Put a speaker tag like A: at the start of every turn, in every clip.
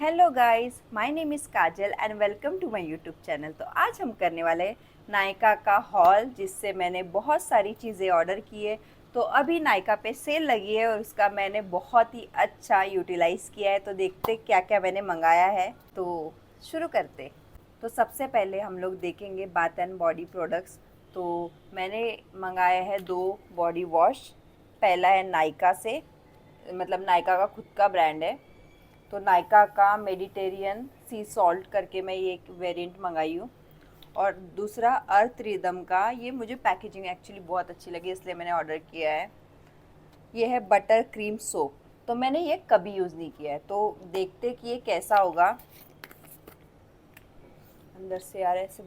A: Hello guys, my name is Kajal and welcome to my YouTube channel. तो आज हम करने वाले हैं नायका का हॉल, जिससे मैंने बहुत सारी चीज़ें ऑर्डर की है। तो अभी नायका पे सेल लगी है और उसका मैंने बहुत ही अच्छा यूटिलाइज़ किया है। तो देखते क्या क्या मैंने मंगाया है। तो शुरू करते। तो सबसे पहले हम लोग देखेंगे बाथ एंड बॉडी प्रोडक्ट्स। तो मैंने मंगाया है 2 बॉडी वॉश। पहला है नायका से, मतलब नायका का खुद का ब्रांड है। तो नायका का मेडिटेरियन सी सॉल्ट करके मैं ये एक वेरिएंट मंगाई हूँ। और दूसरा अर्थ रिदम का, ये मुझे पैकेजिंग एक्चुअली बहुत अच्छी लगी इसलिए मैंने ऑर्डर किया है। ये है बटर क्रीम सोप। तो मैंने ये कभी यूज़ नहीं किया है, तो देखते कि ये कैसा होगा। अंदर से यार ऐसे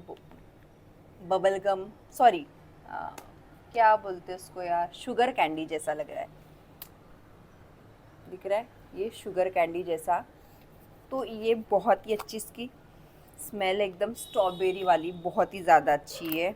A: बबल गम, सॉरी, क्या बोलते हैं उसको यार, शुगर कैंडी जैसा लग रहा है। दिख रहा है ये शुगर कैंडी जैसा। तो ये बहुत ही अच्छी इसकी स्मेल, एकदम स्ट्रॉबेरी वाली, बहुत ही ज़्यादा अच्छी है।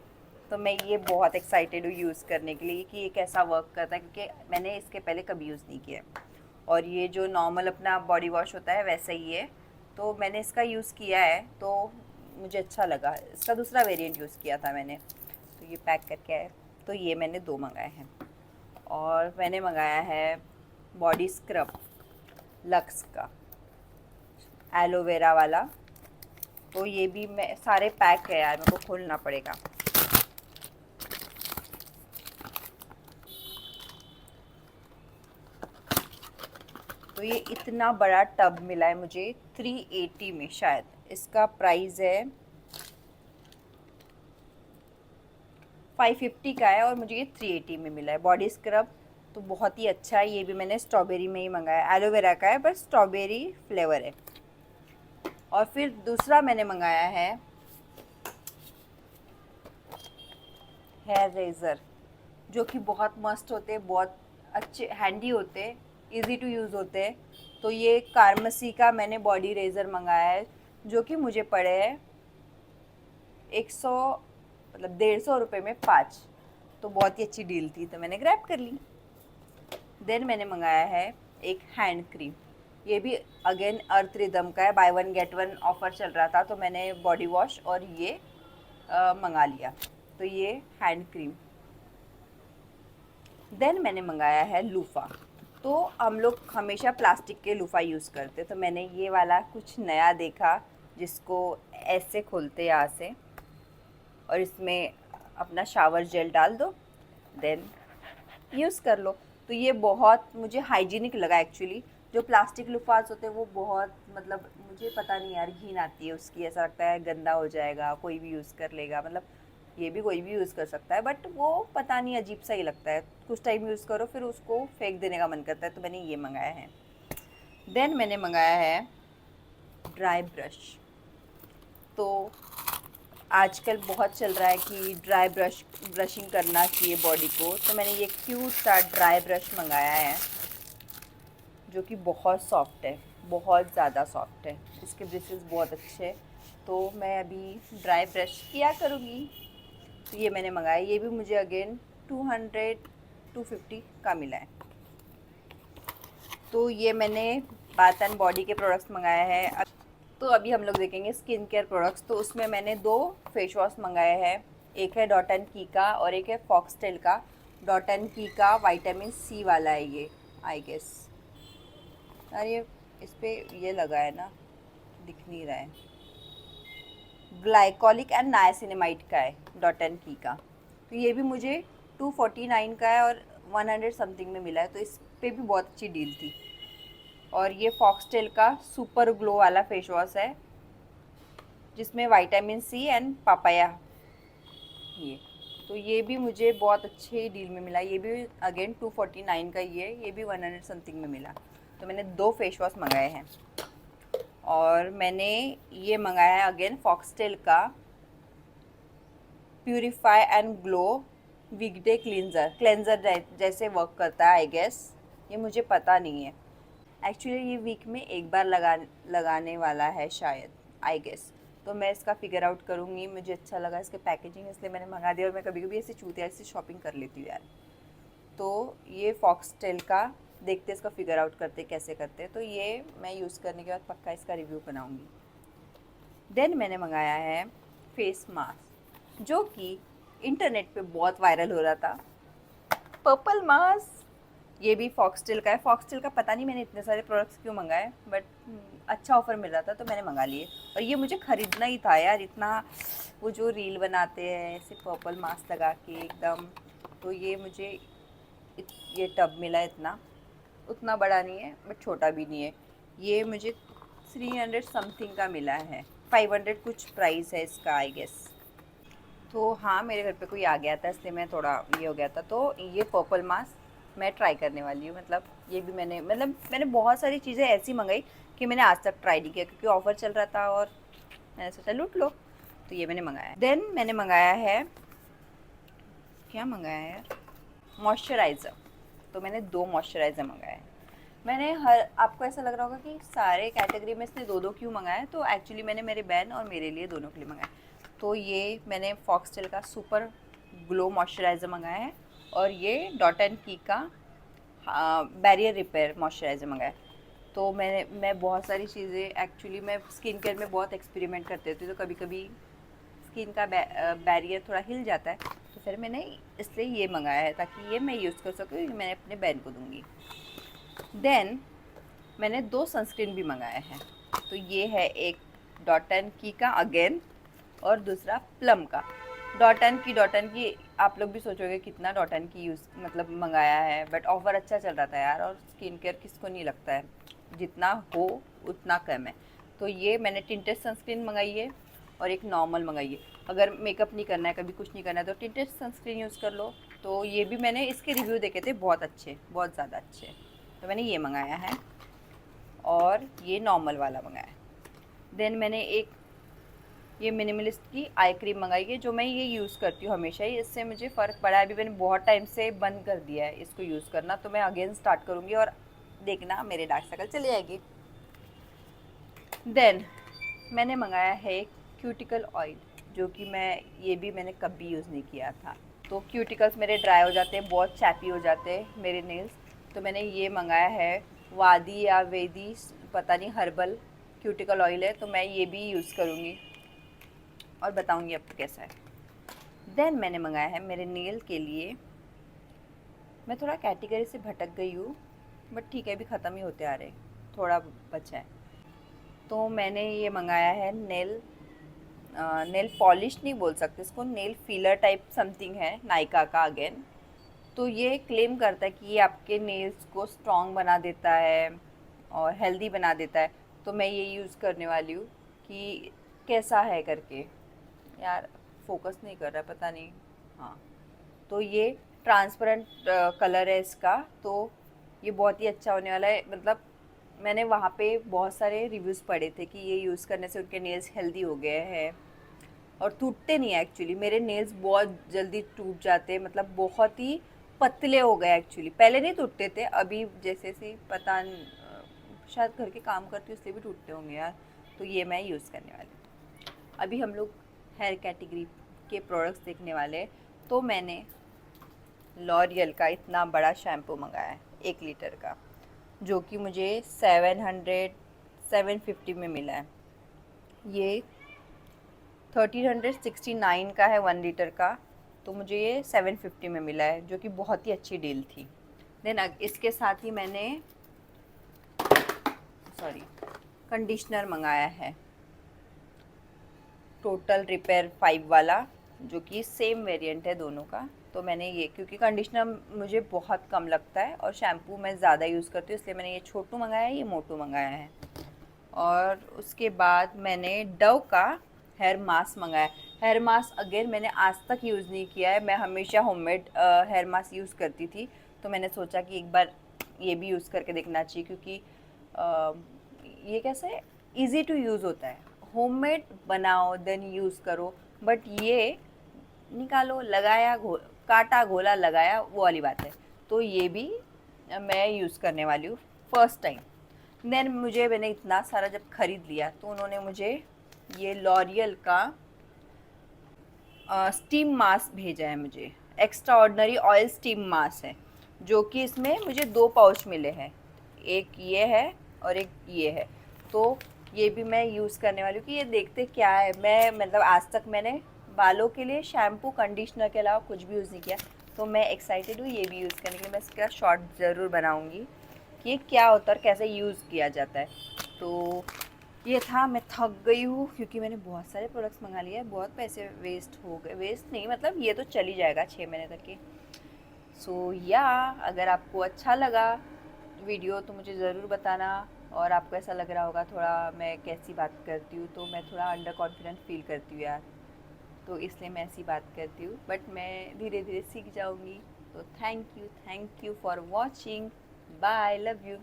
A: तो मैं ये बहुत एक्साइटेड हूँ यूज़ करने के लिए कि ये कैसा वर्क करता है, क्योंकि मैंने इसके पहले कभी यूज़ नहीं किया है। और ये जो नॉर्मल अपना बॉडी वॉश होता है वैसा ही है। तो मैंने इसका यूज़ किया है तो मुझे अच्छा लगा। इसका दूसरा वेरिएंट यूज़ किया था मैंने। तो ये पैक करके आया। तो ये मैंने 2 मंगाए हैं। और मैंने मंगाया है बॉडी स्क्रब लक्स का, एलोवेरा वाला। तो ये भी मैं, सारे पैक है यार, मेरे को खोलना पड़ेगा। तो ये इतना बड़ा टब मिला है मुझे 380 में, शायद इसका प्राइस है 550 का है और मुझे ये 380 में मिला है। बॉडी स्क्रब तो बहुत ही अच्छा है। ये भी मैंने स्ट्रॉबेरी में ही मंगाया, एलोवेरा का है पर स्ट्रॉबेरी फ्लेवर है। और फिर दूसरा मैंने मंगाया है हेयर रेज़र, जो कि बहुत मस्त होते हैं, बहुत अच्छे हैंडी होते हैं, इजी टू यूज़ होते हैं। तो ये कार्मसी का मैंने बॉडी रेज़र मंगाया है, जो कि मुझे पड़े है 100, मतलब 150 रुपये में 5। तो बहुत ही अच्छी डील थी तो मैंने ग्रैब कर ली। देन मैंने मंगाया है एक हैंड क्रीम। ये भी अगेन अर्थ रिदम का है, by one get one offer चल रहा था तो मैंने बॉडी वॉश और ये मंगा लिया। तो ये हैंड क्रीम। देन मैंने मंगाया है लूफ़ा। तो हम लोग हमेशा प्लास्टिक के लूफ़ा यूज़ करते, तो मैंने ये वाला कुछ नया देखा, जिसको ऐसे खोलते यहाँ से और इसमें अपना शावर जेल डाल दो, देन यूज़ कर लो। तो ये बहुत मुझे हाइजीनिक लगा एक्चुअली। जो प्लास्टिक लुफास होते हैं वो बहुत, मतलब मुझे पता नहीं यार, घिन आती है उसकी, ऐसा लगता है गंदा हो जाएगा, कोई भी यूज़ कर लेगा। मतलब ये भी कोई भी यूज़ कर सकता है, बट वो पता नहीं अजीब सा ही लगता है। कुछ टाइम यूज़ करो फिर उसको फेंक देने का मन करता है। तो मैंने ये मंगाया है। देन मैंने मंगाया है ड्राई ब्रश। तो आजकल बहुत चल रहा है कि ड्राई ब्रशिंग करना चाहिए बॉडी को। तो मैंने ये क्यूट सा ड्राई ब्रश मंगाया है, जो कि बहुत सॉफ्ट है, बहुत ज़्यादा सॉफ्ट है। इसके ब्रिसल्स बहुत अच्छे हैं। तो मैं अभी ड्राई ब्रश किया करूँगी। तो ये मैंने मंगाया, ये भी मुझे अगेन 250 का मिला है। तो ये मैंने बाथ एंड बॉडी के प्रोडक्ट्स मंगाए हैं। तो अभी हम लोग देखेंगे स्किन केयर प्रोडक्ट्स। तो उसमें मैंने 2 फेस वॉश मंगाए हैं। एक है डॉट एंड की का और एक है फॉक्सटेल का। डॉट एंड की का विटामिन सी वाला है ये, आई गेस। यार ये इस पर ये लगा है ना, दिख नहीं रहा है। ग्लाइकोलिक एंड नायासिनामाइड का है डॉट एंड की का। तो ये भी मुझे 249 का है और 100 समथिंग में मिला है। तो इस पर भी बहुत अच्छी डील थी। और ये फॉक्सटेल का सुपर ग्लो वाला फेस वॉश है, जिसमें विटामिन सी एंड पापाया, ये तो ये भी मुझे बहुत अच्छे डील में मिला। ये भी अगेन 249 का ही है, ये भी 100 समथिंग में मिला। तो मैंने 2 फेस वॉश मंगाए हैं। और मैंने ये मंगाया है अगेन फॉक्सटेल का purify and glow weekday cleanser जैसे वर्क करता है आई गेस। ये मुझे पता नहीं है एक्चुअली, ये वीक में एक बार लगाने वाला है शायद, आई गेस। तो मैं इसका फिगर आउट करूँगी। मुझे अच्छा लगा इसके पैकेजिंग, इसलिए मैंने मंगा दिया। और मैं कभी कभी ऐसे चूतिया ऐसे शॉपिंग कर लेती हूँ यार। तो ये फॉक्सटेल का देखते इसका फिगर आउट करते कैसे करते। तो ये मैं यूज़ करने के बाद पक्का इसका रिव्यू बनाऊँगी। देन मैंने मंगाया है फेस मास्क, जो कि इंटरनेट पे बहुत वायरल हो रहा था, पर्पल मास्क। ये भी फॉक्सटेल का है। फॉक्सटेल का पता नहीं मैंने इतने सारे प्रोडक्ट्स क्यों मंगाए, बट अच्छा ऑफ़र मिल रहा था तो मैंने मंगा लिए। और ये मुझे ख़रीदना ही था यार, इतना वो जो रील बनाते हैं ऐसे पर्पल मास्क लगा के एकदम, तो ये मुझे ये टब मिला इतना, उतना बड़ा नहीं है बट छोटा भी नहीं है। ये मुझे 300 समथिंग का मिला है, 500 कुछ प्राइस है इसका आई गेस। तो हाँ, मेरे घर पे कोई आ गया था इसलिए मैं थोड़ा ये हो गया था। तो ये पर्पल मास्क मैं ट्राई करने वाली हूँ। मतलब ये भी मैंने बहुत सारी चीज़ें ऐसी मंगाई कि मैंने आज तक ट्राई नहीं किया, क्योंकि ऑफ़र चल रहा था और मैंने सोचा लूट लो, तो ये मैंने मंगाया। देन मैंने मंगाया है, क्या मंगाया है यार, मॉइस्चराइज़र। तो मैंने 2 मॉइस्चराइज़र मंगाए हैं। मैंने आपको ऐसा लग रहा होगा कि सारे कैटेगरी में इसने 2-2 क्यों मंगाए, तो एक्चुअली मैंने मेरे बहन और मेरे लिए दोनों के लिए मंगाए। तो ये मैंने फॉक्सटेल का सुपर ग्लो मॉइस्चराइज़र मंगाया है, और ये डॉट एंड की का बैरियर रिपेयर मॉइस्चराइज़र मंगाया है। तो मैं बहुत सारी चीज़ें, एक्चुअली मैं स्किन केयर में बहुत एक्सपेरिमेंट करती थी, तो कभी कभी स्किन का बैरियर थोड़ा हिल जाता है, तो फिर मैंने इसलिए ये मंगाया है ताकि ये मैं यूज़ कर सकूँ, मैंने अपने बहन को दूँगी। देन मैंने 2 सनस्क्रीन भी मंगाए हैं। तो ये है एक डॉट एंड की का अगेन, और दूसरा प्लम का। डॉट एंड की आप लोग भी सोचोगे कितना डॉट एंड की यूज़ मतलब मंगाया है, बट ऑफ़र अच्छा चल रहा था यार, और स्किन केयर किसको नहीं लगता है, जितना हो उतना कम है। तो ये मैंने टिंटेड सनस्क्रीन मंगाई है और एक नॉर्मल मंगाई है। अगर मेकअप नहीं करना है, कभी कुछ नहीं करना है, तो टिंटेड सनस्क्रीन यूज़ कर लो। तो ये भी मैंने इसके रिव्यू देखे थे, बहुत अच्छे, बहुत ज़्यादा अच्छे। तो मैंने ये मंगाया है और ये नॉर्मल वाला मंगाया। देन मैंने एक ये मिनिमलिस्ट की आई क्रीम मंगाई है, जो मैं ये यूज़ करती हूँ हमेशा ही। इससे मुझे फ़र्क पड़ा है। अभी मैंने बहुत टाइम से बंद कर दिया है इसको यूज़ करना, तो मैं अगेन स्टार्ट करूँगी और देखना मेरे डार्क सर्कल चले जाएगी। देन मैंने मंगाया है क्यूटिकल ऑयल, जो कि मैंने कभी यूज़ नहीं किया था। तो क्यूटिकल्स मेरे ड्राई हो जाते हैं, बहुत चैपी हो जाते हैं मेरे नेल्स, तो मैंने ये मंगाया है वादी या वेदी, पता नहीं, हर्बल क्यूटिकल ऑयल है। तो मैं ये भी यूज़ करूँगी और बताऊँगी आपको कैसा है। देन मैंने मंगाया है मेरे नेल के लिए, मैं थोड़ा कैटेगरी से भटक गई हूँ, बट ठीक है, अभी ख़त्म ही होते आ रहे, थोड़ा बचा है। तो मैंने ये मंगाया है नेल पॉलिश नहीं बोल सकते इसको, नेल फिलर टाइप समथिंग है, नायका का अगेन। तो ये क्लेम करता है कि ये आपके नेल्स को स्ट्रॉन्ग बना देता है और हेल्दी बना देता है। तो मैं ये यूज़ करने वाली हूँ कि कैसा है करके। यार फोकस नहीं कर रहा, पता नहीं। हाँ, तो ये ट्रांसपेरेंट कलर है इसका, तो ये बहुत ही अच्छा होने वाला है। मतलब मैंने वहाँ पे बहुत सारे रिव्यूज़ पढ़े थे कि ये यूज़ करने से उनके नेल्स हेल्दी हो गए हैं और टूटते नहीं है। एक्चुअली मेरे नेल्स बहुत जल्दी टूट जाते हैं, मतलब बहुत ही पतले हो गए एक्चुअली। पहले नहीं टूटते थे, अभी जैसे से पता शायद घर के काम करती हूँ इसलिए भी टूटते होंगे यार। तो ये मैं यूज़ करने वाली हूँ। अभी हम लोग हेयर कैटेगरी के प्रोडक्ट्स देखने वाले हैं। तो मैंने लॉरियल का इतना बड़ा शैम्पू मंगाया है 1 लीटर का, जो कि मुझे 750 में मिला है। ये 1369 का है 1 लीटर का, तो मुझे ये 750 में मिला है, जो कि बहुत ही अच्छी डील थी। देन इसके साथ ही मैंने कंडीशनर मंगाया है, टोटल रिपेयर 5 वाला, जो कि सेम वेरिएंट है दोनों का। तो मैंने ये, क्योंकि कंडीशनर मुझे बहुत कम लगता है और शैम्पू मैं ज़्यादा यूज़ करती हूँ, इसलिए मैंने ये छोटू मंगाया है, ये मोटू मंगाया है। और उसके बाद मैंने डव का हेयर मास्क मंगाया। हेयर मास्क अगेन मैंने आज तक यूज़ नहीं किया है, मैं हमेशा होममेड हेयर मास्क यूज़ करती थी। तो मैंने सोचा कि एक बार ये भी यूज़ करके देखना चाहिए, क्योंकि ये कैसे इजी टू यूज़ होता है। होममेड बनाओ देन यूज़ करो, बट ये निकालो, लगाया, काटा, घोला, लगाया, वो वाली बात है। तो ये भी मैं यूज़ करने वाली हूँ फर्स्ट टाइम। देन मैंने इतना सारा जब ख़रीद लिया, तो उन्होंने मुझे ये लॉरियल का स्टीम मास्क भेजा है मुझे। Extra ordinary oil steam mask है, जो कि इसमें मुझे 2 पाउच मिले हैं, एक ये है और एक ये है। तो ये भी मैं यूज़ करने वाली हूँ कि ये देखते क्या है। मैं मतलब आज तक मैंने बालों के लिए शैम्पू कंडीशनर के अलावा कुछ भी यूज़ नहीं किया, तो मैं एक्साइटेड हूँ ये भी यूज़ करने के लिए। मैं इसका शॉर्ट ज़रूर बनाऊँगी कि ये क्या होता है और कैसे यूज़ किया जाता है। तो ये था, मैं थक गई हूँ क्योंकि मैंने बहुत सारे प्रोडक्ट्स मंगा लिए हैं, बहुत पैसे वेस्ट हो गए। वेस्ट नहीं, मतलब ये तो चल ही जाएगा 6 महीने तक के। सो या अगर आपको अच्छा लगा वीडियो तो मुझे ज़रूर बताना। और आपको ऐसा लग रहा होगा थोड़ा मैं कैसी बात करती हूँ, तो मैं थोड़ा अंडर कॉन्फिडेंट फील करती हूँ यार, तो इसलिए मैं ऐसी बात करती हूँ, बट मैं धीरे धीरे सीख जाऊँगी। तो thank you for watching. Bye, love you.